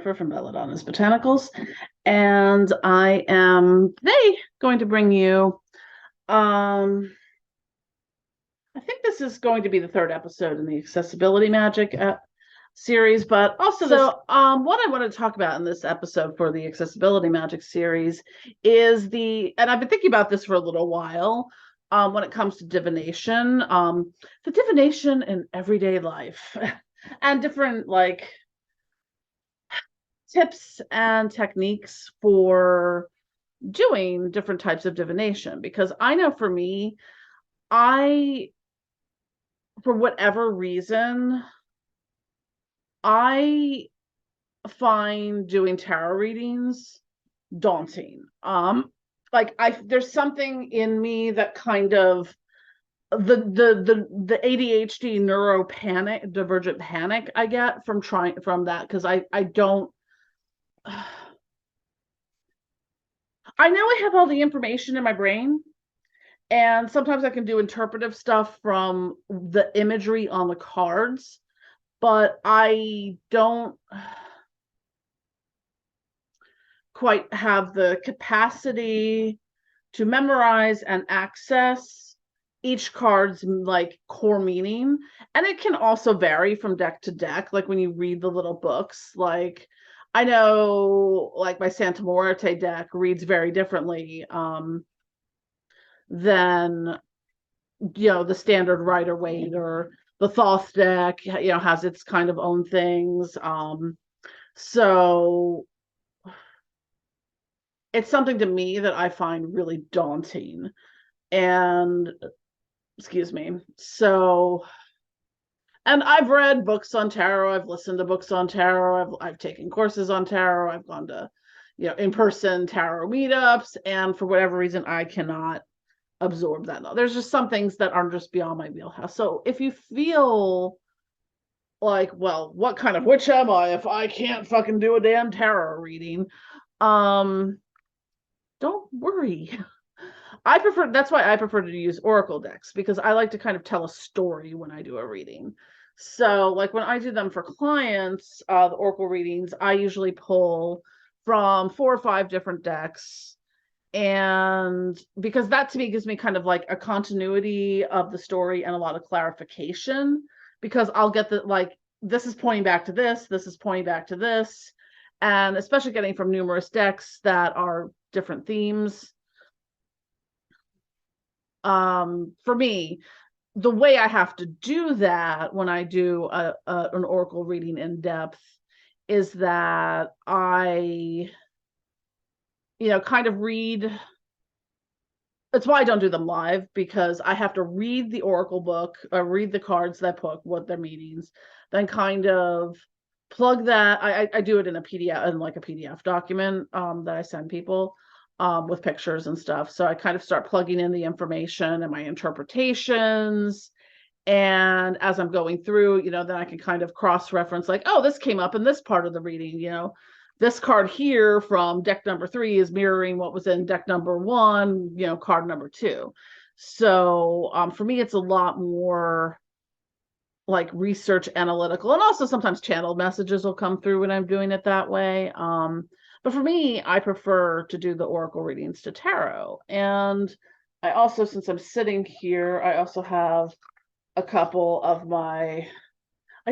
Jennifer from Belladonna's Botanicals, and I am today going to bring you. Um, I think this is going to be the third episode in the Accessibility Magic series, but also what I want to talk about in this episode for the Accessibility Magic series is and I've been thinking about this for a little while. When it comes to divination, the divination in everyday life, and different tips and techniques for doing different types of divination, because I know for me, I for whatever reason, I find doing tarot readings daunting. There's something in me that kind of the ADHD neuro panic, divergent panic I get from that, because I don't I know I have all the information in my brain, and sometimes I can do interpretive stuff from the imagery on the cards, but I don't quite have the capacity to memorize and access each card's core meaning. And it can also vary from deck to deck, like when you read the little books. Like, I know my Santa Muerte deck reads very differently than the standard Rider-Waite, or the Thoth deck has its kind of own things. So it's something to me that I find really daunting. And excuse me. And I've read books on tarot, I've listened to books on tarot, I've taken courses on tarot, I've gone to in-person tarot meetups, and for whatever reason I cannot absorb that. There's just some things that are just beyond my wheelhouse. So if you feel like, well, what kind of witch am I if I can't fucking do a damn tarot reading? Don't worry. That's why I prefer to use oracle decks, because I like to kind of tell a story when I do a reading. So when I do them for clients, the oracle readings, I usually pull from 4 or 5 different decks. And because that to me gives me kind of a continuity of the story and a lot of clarification, because I'll get this is pointing back to this is pointing back to this, and especially getting from numerous decks that are different themes. For me, the way I have to do that when I do an oracle reading in depth is that I kind of read. That's why I don't do them live, because I have to read the oracle book, read the cards that book, what their meanings, then kind of plug that. I do it in a PDF, in a PDF document that I send people with pictures and stuff. So I kind of start plugging in the information and my interpretations. And as I'm going through, then I can kind of cross-reference, oh, this came up in this part of the reading, this card here from deck number 3 is mirroring what was in deck number 1, card number 2. So for me, it's a lot more research analytical, and also sometimes channeled messages will come through when I'm doing it that way. But for me, I prefer to do the oracle readings to tarot. And I also, since I'm sitting here, I also have a couple of I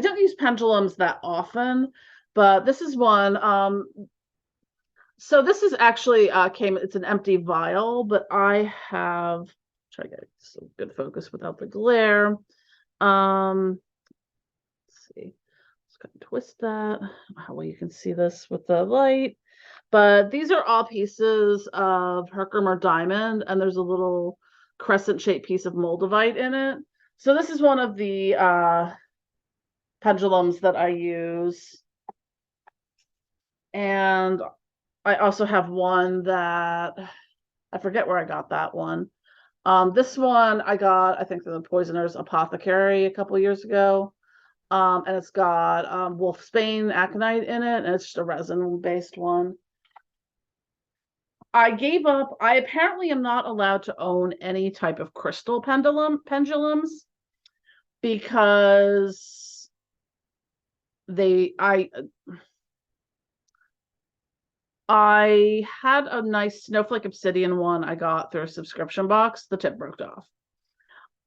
don't use pendulums that often, but this is one. So this is actually it's an empty vial, but I have, try to get some good focus without the glare. Let's see, just gonna twist that. How well you can see this with the light. But these are all pieces of Herkimer diamond, and there's a little crescent-shaped piece of moldavite in it. So this is one of the pendulums that I use. And I also have one that I forget where I got that one. This one I got, I think, from the Poisoner's Apothecary a couple years ago. And it's got wolfsbane aconite in it, and it's just a resin-based one. I gave up. I apparently am not allowed to own any type of crystal pendulums, because I had a nice snowflake obsidian one I got through a subscription box. The tip broke off.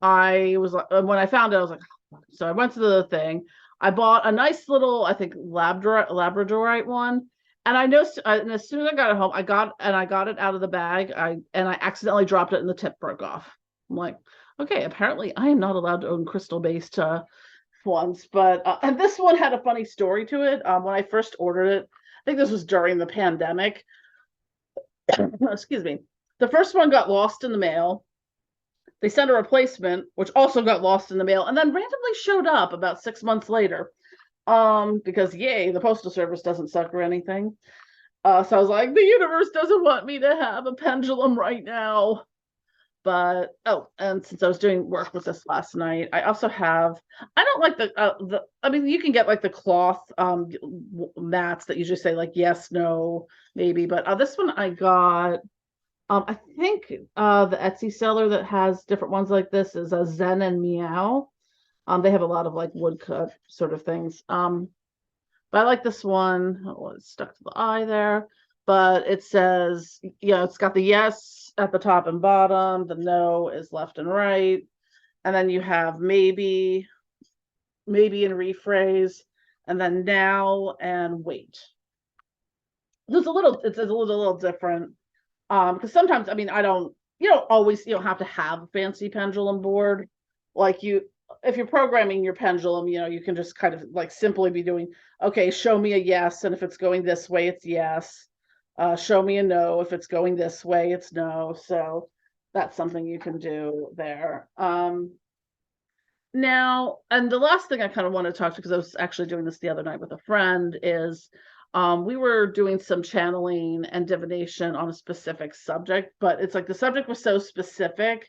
I was like, when I found it, I was like, oh, so I went to the thing. I bought a nice little, I think, Labradorite one. And I know, and as soon as I got it home, I got it out of the bag. I accidentally dropped it, and the tip broke off. I'm like, okay, apparently I am not allowed to own crystal-based ones. But and this one had a funny story to it. When I first ordered it, I think this was during the pandemic. Excuse me. The first one got lost in the mail. They sent a replacement, which also got lost in the mail, and then randomly showed up about 6 months later. Because yay, the postal service doesn't suck or anything. So I was like, the universe doesn't want me to have a pendulum right now. But and since I was doing work with this last night, I also have. I don't like the. I mean, you can get like the cloth mats that usually say like yes, no, maybe. But this one I got. I think the Etsy seller that has different ones like this is a Zen and Meow. They have a lot of like woodcut sort of things. But I like this one. Oh, it's stuck to the eye there. But it says, it's got the yes at the top and bottom. The no is left and right. And then you have maybe and rephrase, and then now and wait. It's a little different. Because sometimes, I mean, you don't have to have a fancy pendulum board. Like if you're programming your pendulum, you can just kind of like simply be doing, okay, show me a yes. And if it's going this way, it's yes. Show me a no. If it's going this way, it's no. So that's something you can do there. Now, and the last thing I kind of want to talk to, because I was actually doing this the other night with a friend, is we were doing some channeling and divination on a specific subject, but it's like the subject was so specific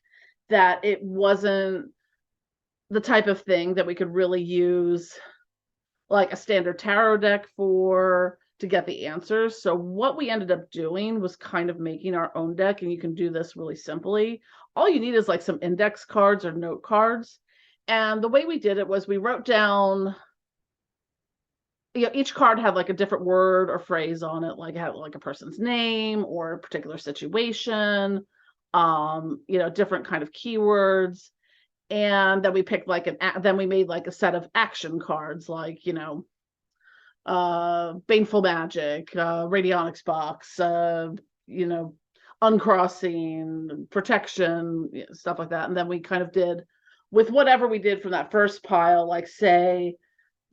that it wasn't the type of thing that we could really use like a standard tarot deck to get the answers. So what we ended up doing was kind of making our own deck, and you can do this really simply. All you need is like some index cards or note cards. And the way we did it was we wrote down, each card had like a different word or phrase on it, like it had like a person's name or a particular situation, different kind of keywords. And then we picked like then we made like a set of action cards, like, baneful magic, radionics box, uncrossing, protection, stuff like that. And then we kind of did with whatever we did from that first pile, like say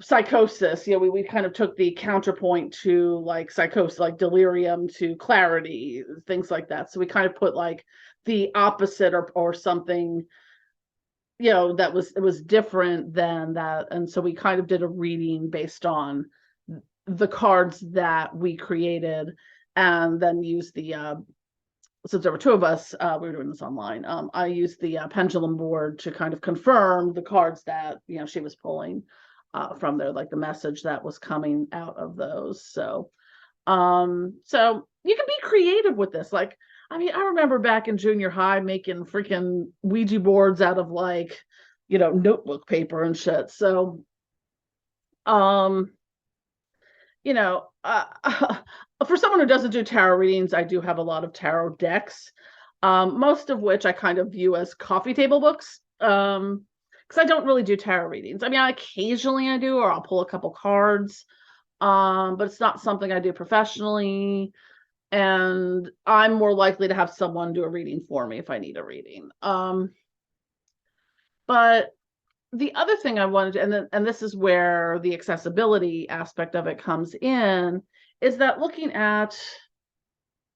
psychosis, we kind of took the counterpoint to like psychosis, like delirium to clarity, things like that. So we kind of put like the opposite or something, that was different than that. And so we kind of did a reading based on the cards that we created, and then used the since there were two of us, we were doing this online. I used the pendulum board to kind of confirm the cards that she was pulling from there, like the message that was coming out of those. So you can be creative with this. Like, I mean, I remember back in junior high making freaking Ouija boards out of like, notebook paper and shit. So, for someone who doesn't do tarot readings, I do have a lot of tarot decks, most of which I kind of view as coffee table books, because I don't really do tarot readings. I mean, occasionally I do, or I'll pull a couple cards, but it's not something I do professionally, and I'm more likely to have someone do a reading for me if I need a reading. But the other thing I wanted to, and this is where the accessibility aspect of it comes in, is that looking at,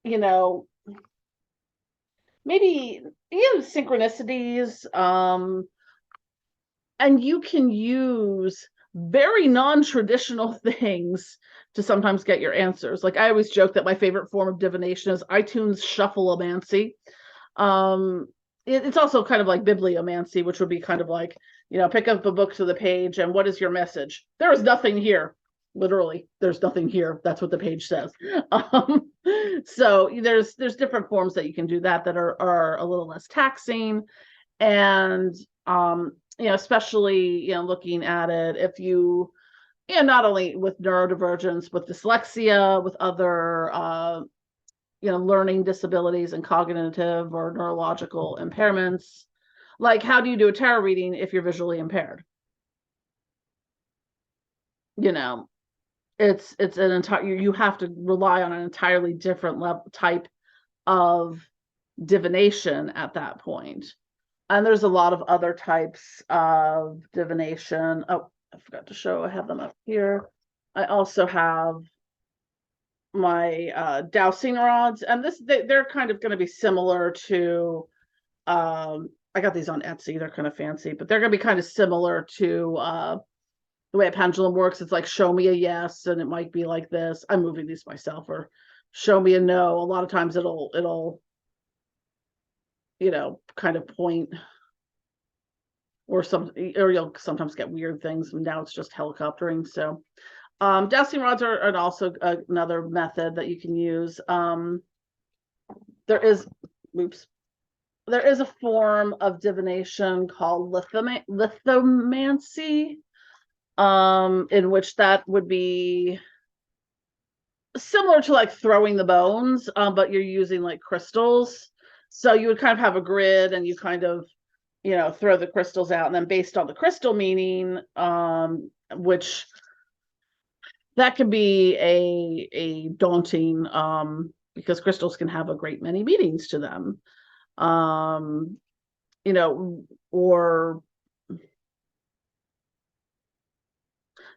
maybe synchronicities, and you can use very non-traditional things to sometimes get your answers. Like I always joke that my favorite form of divination is iTunes shuffleomancy. It's also kind of like bibliomancy, which would be kind of like, pick up a book to the page and what is your message? There is nothing here. Literally, there's nothing here. That's what the page says. So there's different forms that you can do that are a little less taxing. And especially, looking at it, if you and not only with neurodivergence, with dyslexia, with other learning disabilities and cognitive or neurological impairments. Like, how do you do a tarot reading if you're visually impaired? You know, it's an entire, you have to rely on an entirely different type of divination at that point. And there's a lot of other types of divination. Oh, I forgot to show, I have them up here. I also have my dowsing rods, and they're kind of going to be similar to, I got these on Etsy, they're kind of fancy, but they're going to be kind of similar to the way a pendulum works. It's like, show me a yes, and it might be like this. I'm moving these myself. Or show me a no. A lot of times it'll kind of point, or you'll sometimes get weird things. Now it's just helicoptering. So dowsing rods are also another method that you can use. There is a form of divination called lithomancy, in which that would be similar to like throwing the bones, but you're using like crystals. So you would kind of have a grid, and you kind of, throw the crystals out, and then based on the crystal meaning, which that can be a daunting, because crystals can have a great many meanings to them. Or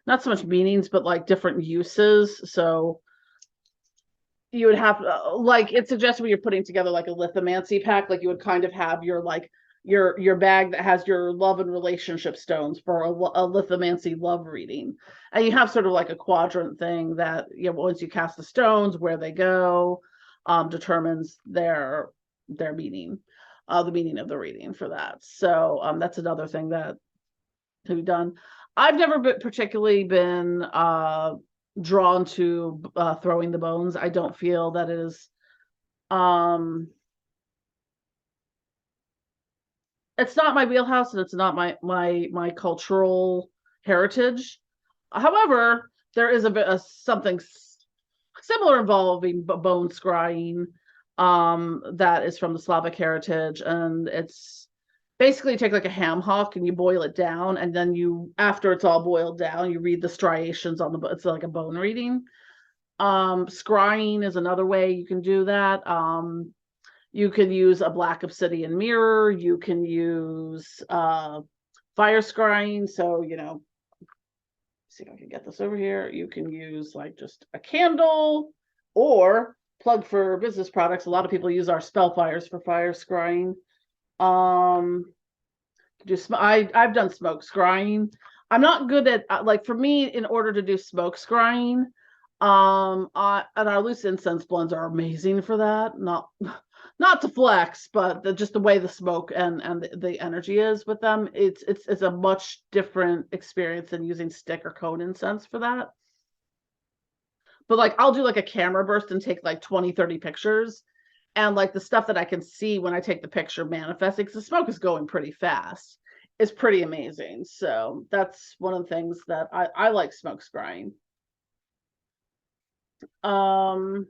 not so much meanings, but like different uses. So you would have, like, it suggests when you're putting together like a lithomancy pack, like you would kind of have your like your bag that has your love and relationship stones for a lithomancy love reading, and you have sort of like a quadrant thing that, once you cast the stones, where they go determines their meaning, the meaning of the reading for that. So that's another thing that can be done. I've never particularly been drawn to throwing the bones. I don't feel that it is it's not my wheelhouse, and it's not my cultural heritage. However, there is a bit of something similar involving bone scrying, that is from the Slavic heritage, and it's basically, you take like a ham hock and you boil it down, and then after it's all boiled down, you read the striations on it's like a bone reading. Scrying is another way you can do that. You can use a black obsidian mirror. You can use fire scrying. So, see if I can get this over here. You can use like just a candle, or plug for business products. A lot of people use our spell fires for fire scrying. I've done smoke scrying. I'm not good at, like, for me, in order to do smoke scrying, and our loose incense blends are amazing for that. Not to flex, but just the way the smoke and the energy is with them, it's a much different experience than using stick or cone incense for that. But like, I'll do like a camera burst and take like 20-30 pictures, and like the stuff that I can see when I take the picture manifesting, because the smoke is going pretty fast, is pretty amazing. So that's one of the things that I like smoke scrying. And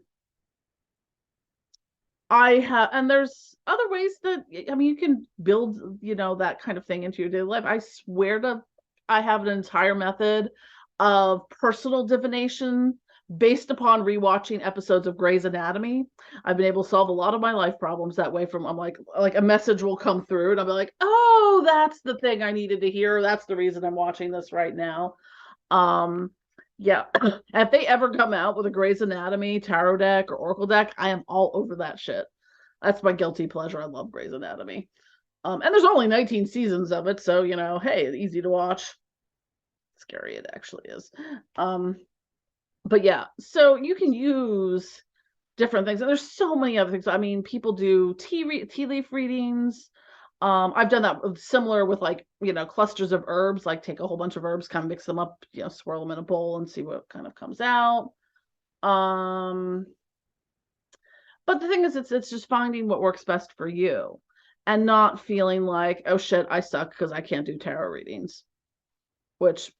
there's other ways that, I mean, you can build, that kind of thing into your daily life. I swear I have an entire method of personal divination based upon rewatching episodes of Grey's Anatomy. I've been able to solve a lot of my life problems that way. I'm like a message will come through, and I'll be like, oh, that's the thing I needed to hear. That's the reason I'm watching this right now. Yeah. If they ever come out with a Grey's Anatomy tarot deck or Oracle deck, I am all over that shit. That's my guilty pleasure. I love Grey's Anatomy. And there's only 19 seasons of it, so, hey, easy to watch. Scary it actually is. But yeah, so you can use different things, and there's so many other things. I mean, people do tea leaf readings. I've done that similar with, like, clusters of herbs, like take a whole bunch of herbs, kind of mix them up, swirl them in a bowl and see what kind of comes out. But the thing is, it's just finding what works best for you, and not feeling like, oh shit, I suck because I can't do tarot readings, which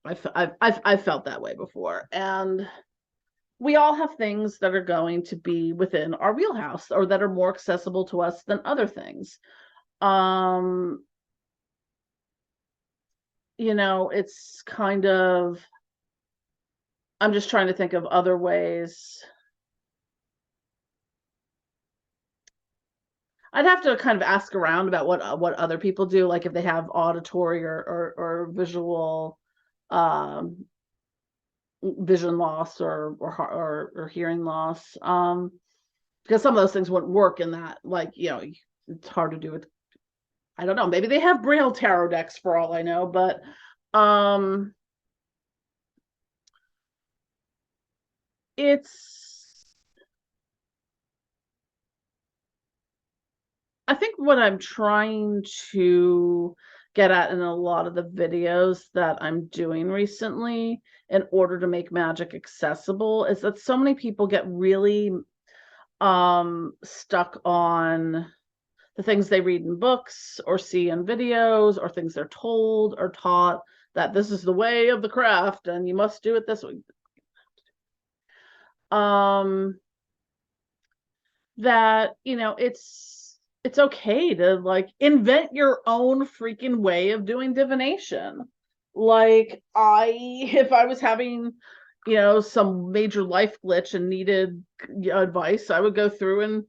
I've felt that way before, and we all have things that are going to be within our wheelhouse or that are more accessible to us than other things. Um, it's kind of, I'm just trying to think of other ways. I'd have to kind of ask around about what other people do, like if they have auditory or visual vision loss or hearing loss. Because some of those things wouldn't work in that, like, it's hard to do it. I don't know, maybe they have braille tarot decks for all I know, but um it's I think what I'm trying to get at in a lot of the videos that I'm doing recently in order to make magic accessible is that so many people get really stuck on the things they read in books or see in videos or things they're told or taught that this is the way of the craft and you must do it this way. Um that it's okay to like invent your own freaking way of doing divination. Like if I was having some major life glitch and needed advice, I would go through and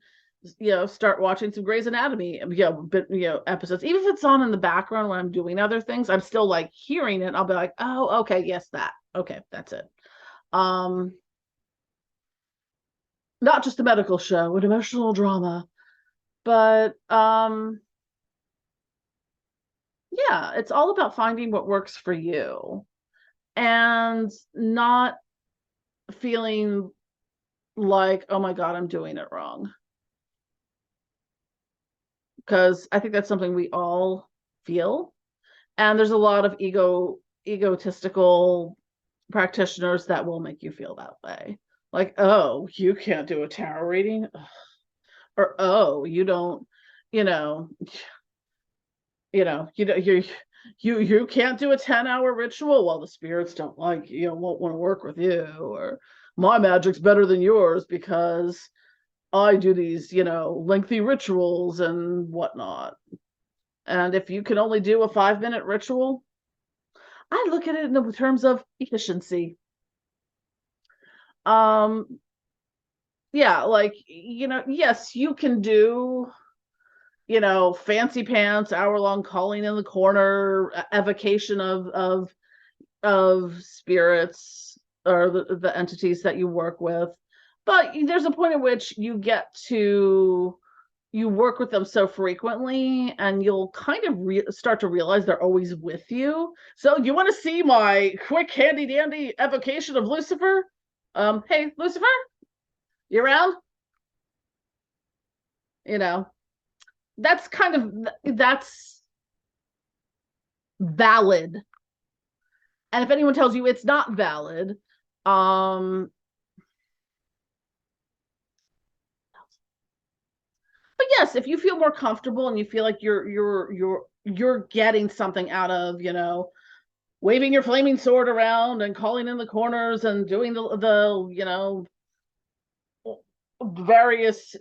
start watching some Grey's Anatomy episodes. Even if it's on in the background when I'm doing other things, I'm still like hearing it. I'll be like, oh, okay, yes, that, okay, that's it. um Not just a medical show, an emotional drama. But yeah, it's all about finding what works for you and not feeling like, oh my God, I'm doing it wrong. Because I think that's something we all feel. And there's a lot of egotistical practitioners that will make you feel that way. Like, oh, you can't do a tarot reading. Or oh, you don't, you know, you can't do a 10-hour ritual. Well, the spirits don't like won't want to work with you, or my magic's better than yours because I do these lengthy rituals and whatnot. And if you can only do a 5-minute ritual, I look at it in the terms of efficiency. um yeah, like, yes, you can do fancy pants, hour-long calling in the corner, evocation of spirits or the entities that you work with. But there's a point at which you work with them so frequently and you'll kind of start to realize they're always with you. So you want to see my quick handy dandy evocation of Lucifer? Hey, Lucifer, you around? You know, that's valid. And if anyone tells you it's not valid, um but yes, if you feel more comfortable and you feel like you're getting something out of waving your flaming sword around and calling in the corners and doing the various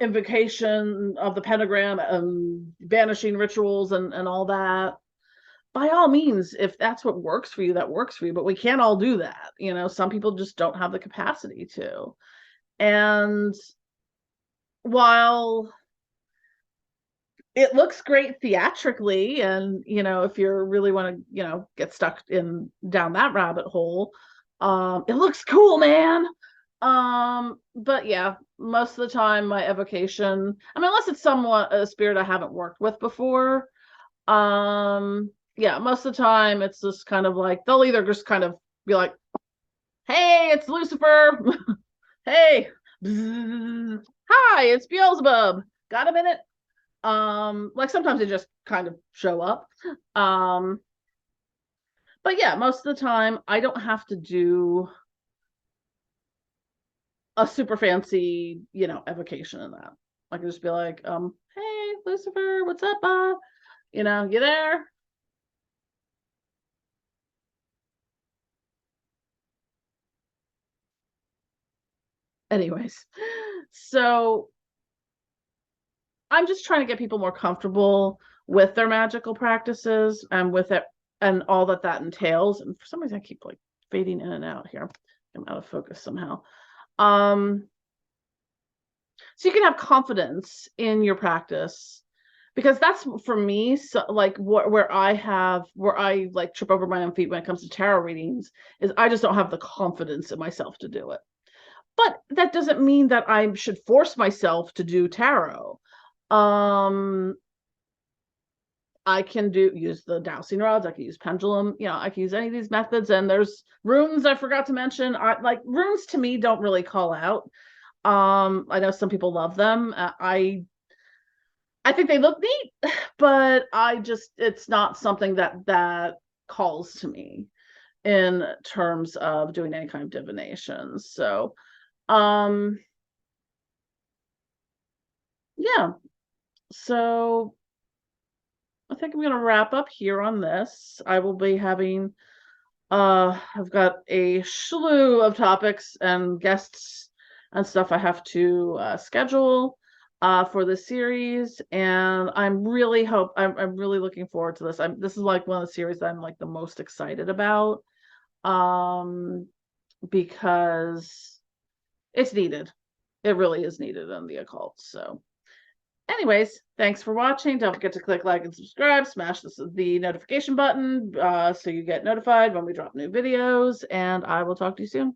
invocation of the pentagram and banishing rituals and all that, by all means, if that's what works for you, that works for you. But we can't all do that. Some people just don't have the capacity to. And while it looks great theatrically, and if you really want to get stuck in down that rabbit hole, it looks cool, man. But yeah, most of the time my evocation, I mean, unless it's somewhat a spirit I haven't worked with before, yeah, most of the time it's just kind of like they'll either just kind of be like, hey, it's Lucifer. Hey, bzzz. Hi, it's Beelzebub, got a minute? Like sometimes they just kind of show up. um but yeah, most of the time I don't have to do a super fancy evocation in that. I can just be like, hey, Lucifer, what's up, you there? Anyways, so I'm just trying to get people more comfortable with their magical practices and with it and all that that entails. And for some reason, I keep like fading in and out here. I'm out of focus somehow. So you can have confidence in your practice, because that's for me, so like where I like trip over my own feet when it comes to tarot readings is I just don't have the confidence in myself to do it. But that doesn't mean that I should force myself to do tarot. Um, I can use the dowsing rods, I can use pendulum, I can use any of these methods. And there's runes I forgot to mention. Like runes to me don't really call out. I know some people love them. I think they look neat, but it's not something that calls to me in terms of doing any kind of divination. So, yeah. So I think I'm going to wrap up here on this. I will be having, I've got a slew of topics and guests and stuff I have to schedule for this series, and I'm really looking forward to this. This is like one of the series that I'm like the most excited about, because it's needed. It really is needed in the occult. So anyways, thanks for watching. Don't forget to click like and subscribe. Smash the notification button so you get notified when we drop new videos. And I will talk to you soon.